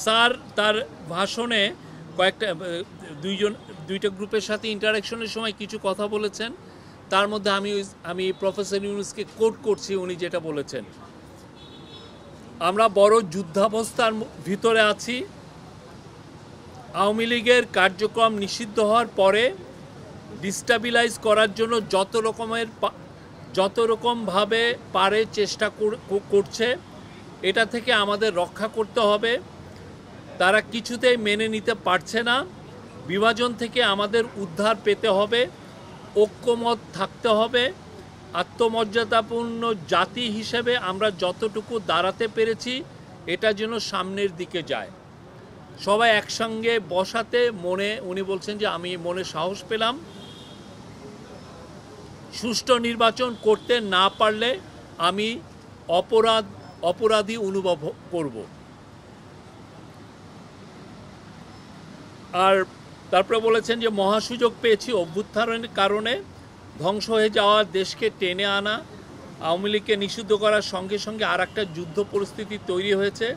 Sir তার ভাষণে কয়েকটা দুইটা গ্রুপের সাথে ইন্টারাকশনের সময় কিছু কথা বলেছেন। তার মধ্যে আমি প্রফেসর ইউনূসকে কোট করছি, উনি যেটা বলেছেন, আমরা বড় যুদ্ধাবস্থার ভিতরে আছি। আওয়ামী লীগের কার্যক্রম নিষিদ্ধ হওয়ার পরে ডিস্টাবিলাইজ করার জন্য যত রকমভাবে পারে চেষ্টা করছে। এটা থেকে আমাদের রক্ষা করতে হবে। তারা কিছুতেই মেনে নিতে পারছে না। বিভাজন থেকে আমাদের উদ্ধার পেতে হবে, ঐক্যমত থাকতে হবে। আত্মমর্যাদাপূর্ণ জাতি হিসেবে আমরা যতটুকু দাঁড়াতে পেরেছি এটা যেন সামনের দিকে যায়। সবাই একসঙ্গে বসাতে উনি বলছেন যে আমি মনে সাহস পেলাম। সুষ্ঠু নির্বাচন করতে না পারলে আমি অপরাধী অনুভব করব। আর তারপরে বলেছেন যে মহাসুযোগ পেয়েছি অভ্যুত্থানের কারণে। ধ্বংস হয়ে যাওয়া দেশকে টেনে আনা, আওয়ামী লীগকে নিষিদ্ধ করার সঙ্গে সঙ্গে আর একটা যুদ্ধ পরিস্থিতি তৈরি হয়েছে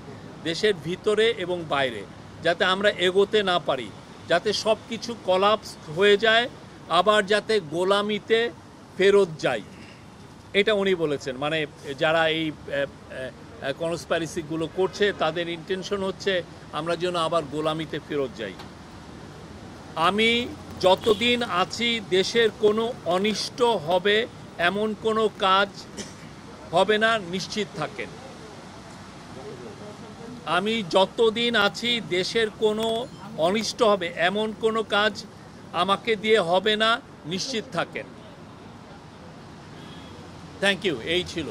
দেশের ভিতরে এবং বাইরে, যাতে আমরা এগোতে না পারি, যাতে সব কিছু কলাপস হয়ে যায়, আবার যাতে গোলামিতে ফেরত যাই। এটা উনি বলেছেন। মানে যারা এই কনস্পাইরেসিগুলো করছে তাদের ইন্টেনশন হচ্ছে আমরা যেন আবার গোলামিতে ফেরত যাই। আমি যতদিন আছি দেশের কোনো অনিষ্ট হবে এমন কোনো কাজ হবে না, নিশ্চিত থাকেন। আমি যতদিন আছি দেশের কোনো অনিষ্ট হবে এমন কোনো কাজ আমাকে দিয়ে হবে না, নিশ্চিত থাকেন। Thank you. এই ছিল।